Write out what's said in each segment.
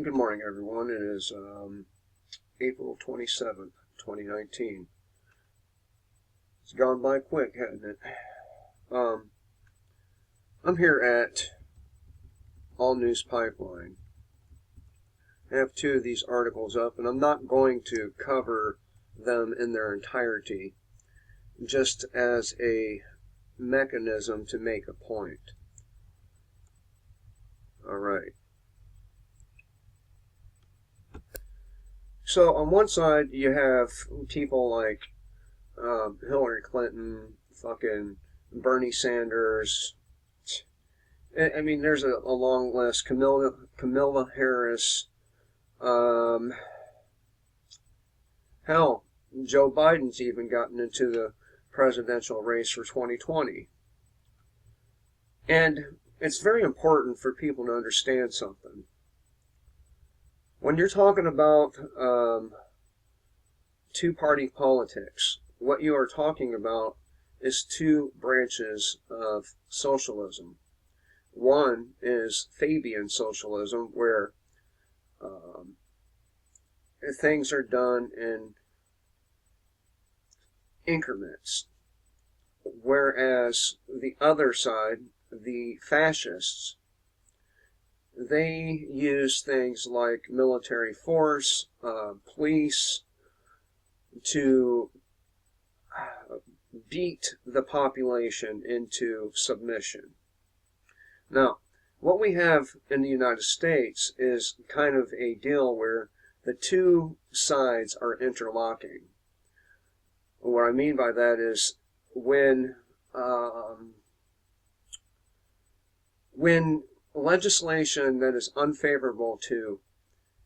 And good morning, everyone. It is April 27th, 2019. It's gone by quick, hasn't it? I'm here at All News Pipeline. I have two of these articles up, and I'm not going to cover them in their entirety, just as a mechanism to make a point. All right. So on one side, you have people like Hillary Clinton, fucking Bernie Sanders. I mean, there's a long list. Camilla Harris. Hell, Joe Biden's even gotten into the presidential race for 2020. And it's very important for people to understand something. When you're talking about two-party politics, what you are talking about is two branches of socialism. One is Fabian socialism, where things are done in increments, whereas the other side, the fascists, they use things like military force, police, to beat the population into submission. Now, what we have in the United States is kind of a deal where the two sides are interlocking. What I mean by that is when legislation that is unfavorable to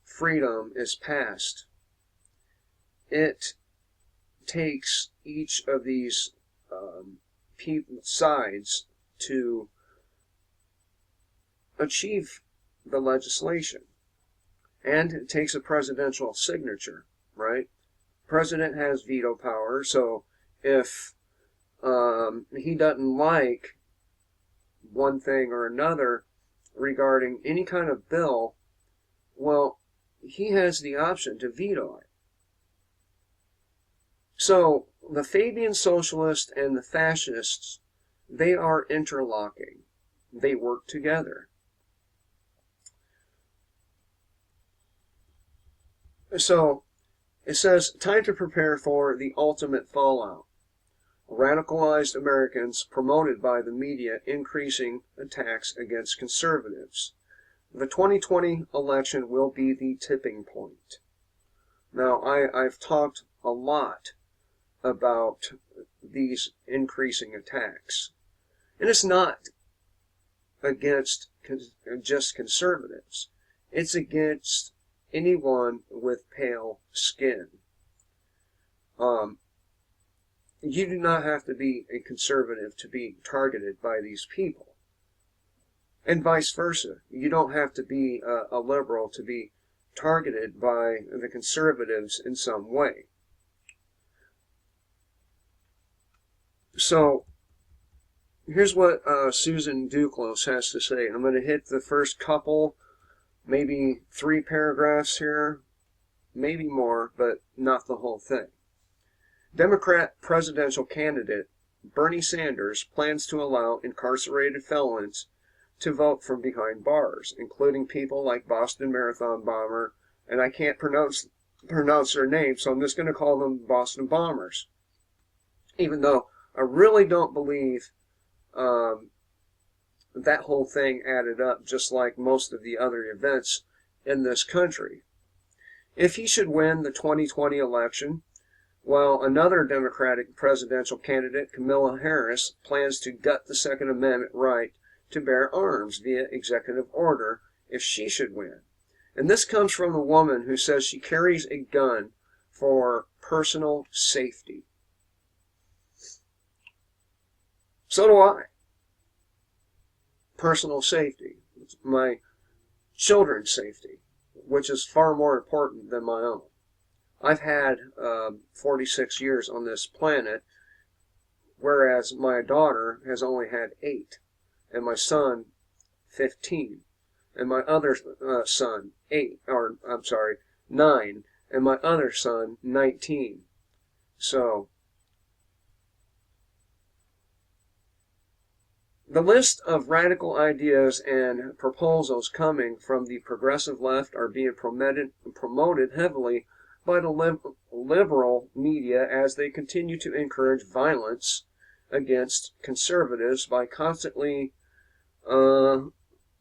freedom is passed, it takes each of these sides to achieve the legislation. And it takes a presidential signature, right? President has veto power, so if he doesn't like one thing or another regarding any kind of bill, well, he has the option to veto it. So the Fabian socialists and the fascists, they are interlocking. They work together. So it says, time to prepare for the ultimate fallout. Radicalized Americans promoted by the media increasing attacks against conservatives. The 2020 election will be the tipping point. Now, I've talked a lot about these increasing attacks. And it's not against just conservatives. It's against anyone with pale skin. You do not have to be a conservative to be targeted by these people. And vice versa. You don't have to be a liberal to be targeted by the conservatives in some way. So, here's what Susan Duclos has to say. I'm going to hit the first couple, maybe 3 paragraphs here, maybe more, but not the whole thing. Democrat presidential candidate Bernie Sanders plans to allow incarcerated felons to vote from behind bars, including people like Boston Marathon bomber, and I can't pronounce their names, so I'm just going to call them Boston Bombers. Even though I really don't believe that whole thing added up, just like most of the other events in this country. If he should win the 2020 election, while another Democratic presidential candidate, Camilla Harris, plans to gut the Second Amendment right to bear arms via executive order if she should win. And this comes from a woman who says she carries a gun for personal safety. So do I. Personal safety. My children's safety, which is far more important than my own. I've had 46 years on this planet, whereas my daughter has only had 8, and my son 15. and my other son 8, or I'm sorry, 9, and my other son 19. So the list of radical ideas and proposals coming from the progressive left are being promoted heavily by the liberal media as they continue to encourage violence against conservatives by constantly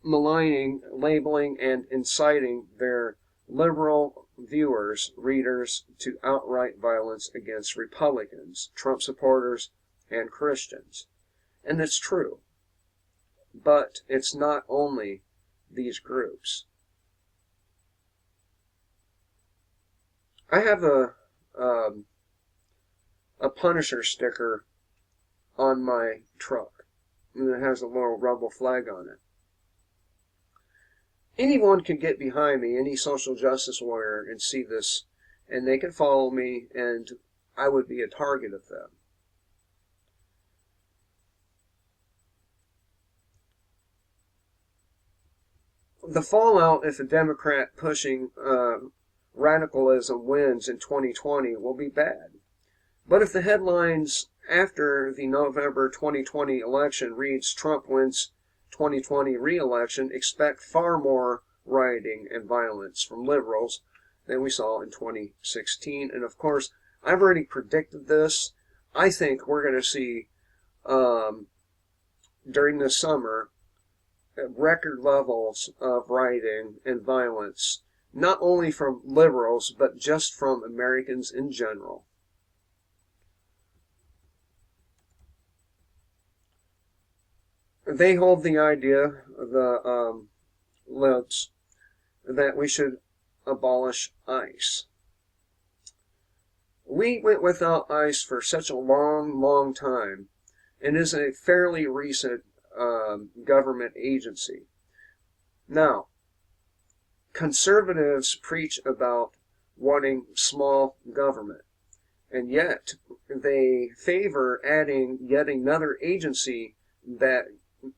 maligning, labeling, and inciting their liberal viewers, readers, to outright violence against Republicans, Trump supporters, and Christians. And it's true. But it's not only these groups. I have a Punisher sticker on my truck, and it has a little rebel flag on it. Anyone can get behind me, any social justice warrior, and see this, and they can follow me, and I would be a target of them. The fallout if a Democrat pushing radicalism wins in 2020 will be bad. But if the headlines after the November 2020 election reads Trump wins 2020 re-election, expect far more rioting and violence from liberals than we saw in 2016. And of course, I've already predicted this. I think we're going to see during the summer record levels of rioting and violence, not only from liberals, but just from Americans in general. They hold the idea, the libs, that we should abolish ICE. We went without ICE for such a long, long time, and is a fairly recent government agency. Now, conservatives preach about wanting small government, and yet they favor adding yet another agency that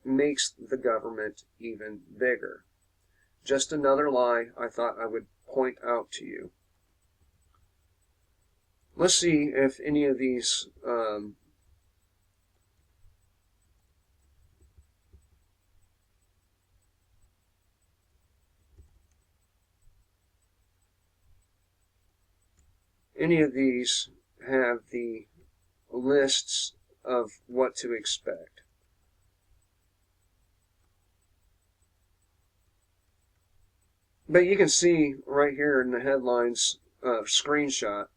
makes the government even bigger. Just another lie I thought I would point out to you. Let's see if any of these have the lists of what to expect. But you can see right here in the headlines screenshot.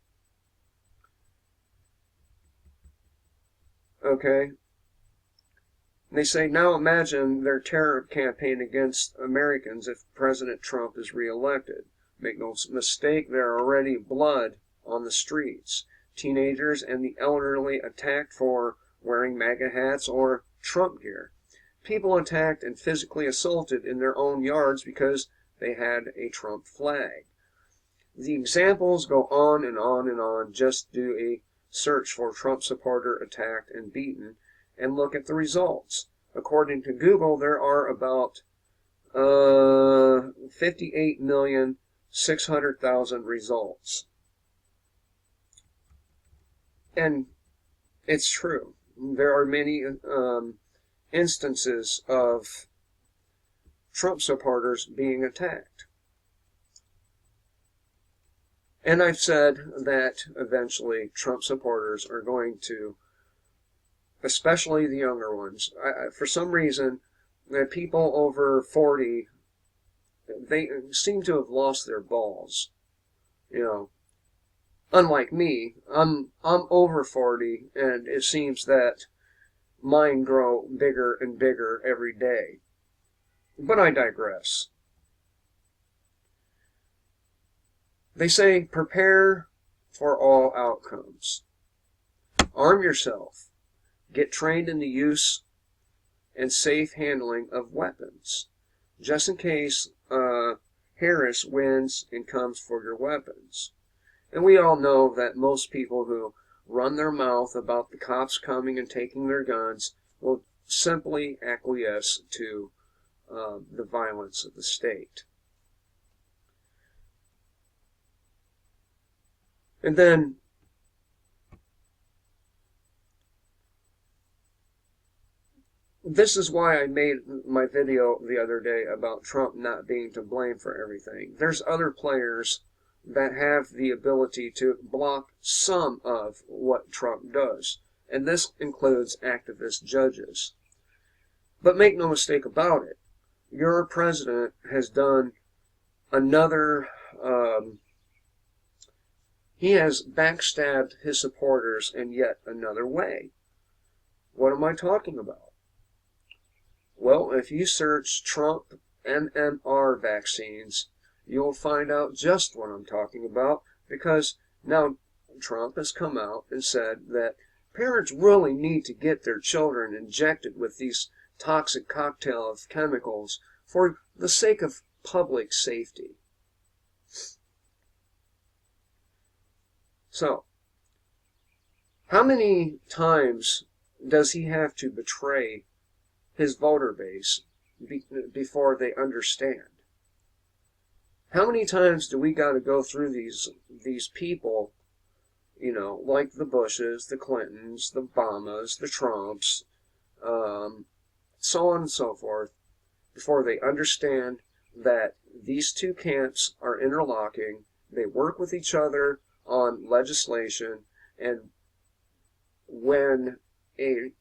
Okay. They say, now imagine their terror campaign against Americans if President Trump is reelected. Make no mistake, there are already blood on the streets. Teenagers and the elderly attacked for wearing MAGA hats or Trump gear. People attacked and physically assaulted in their own yards because they had a Trump flag. The examples go on and on and on. Just do a search for Trump supporter attacked and beaten and look at the results. According to Google, there are about 58,600,000 results. And it's true. There are many instances of Trump supporters being attacked. And I've said that eventually Trump supporters are going to, especially the younger ones, for some reason, that people over 40, they seem to have lost their balls. You know, unlike me, I'm over 40, and it seems that mine grow bigger and bigger every day. But I digress. They say, prepare for all outcomes. Arm yourself. Get trained in the use and safe handling of weapons, just in case Harris wins and comes for your weapons. And we all know that most people who run their mouth about the cops coming and taking their guns will simply acquiesce to the violence of the state. And then this is why I made my video the other day about Trump not being to blame for everything. There's other players that have the ability to block some of what Trump does, and this includes activist judges. But make no mistake about it, your president has done another, he has backstabbed his supporters in yet another way. What am I talking about? Well, if you search Trump MMR vaccines, you'll find out just what I'm talking about, because now Trump has come out and said that parents really need to get their children injected with these toxic cocktail of chemicals for the sake of public safety. So, how many times does he have to betray his voter base before they understand? How many times do we got to go through these people, you know, like the Bushes, the Clintons, the Obamas, the Trumps, so on and so forth, before they understand that these two camps are interlocking, they work with each other on legislation, and when a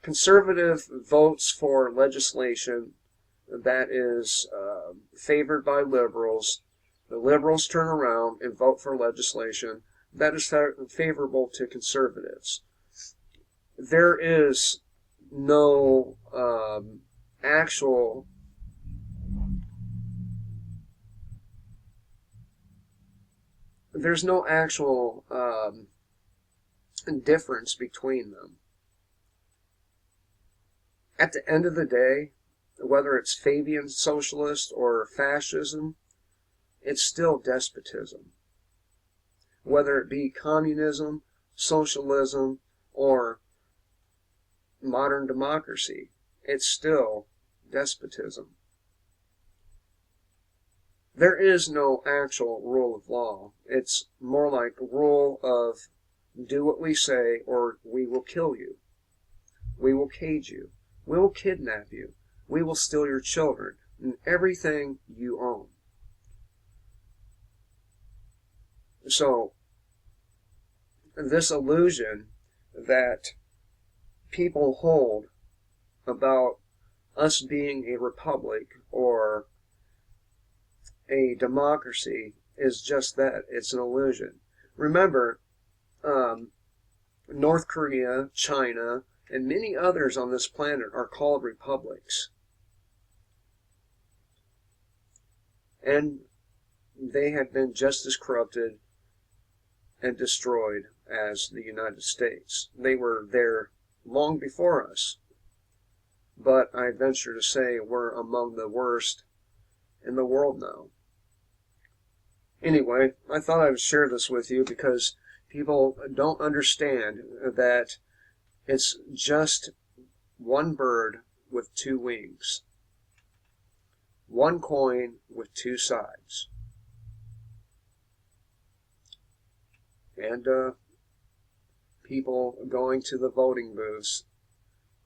conservative votes for legislation that is favored by liberals, the liberals turn around and vote for legislation that is favorable to conservatives. There is no actual difference between them. At the end of the day, whether it's Fabian socialist or fascism, it's still despotism. Whether it be communism, socialism, or modern democracy, it's still despotism. There is no actual rule of law. It's more like a rule of do what we say or we will kill you. We will cage you. We will kidnap you. We will steal your children and everything you own. So, this illusion that people hold about us being a republic or a democracy is just that. It's an illusion. Remember, North Korea, China, and many others on this planet are called republics. And they have been just as corrupted and destroyed as the United States. They were there long before us. But I venture to say we're among the worst in the world now. Anyway, I thought I would share this with you because people don't understand that it's just one bird with two wings. One coin with two sides. And people going to the voting booths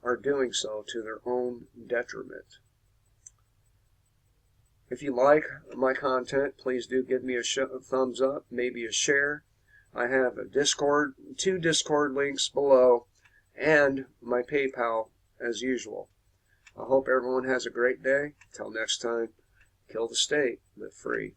are doing so to their own detriment. If you like my content, please do give me a thumbs up, maybe a share. I have a Discord, 2 Discord links below, and my PayPal as usual. I hope everyone has a great day. Till next time, kill the state, live free.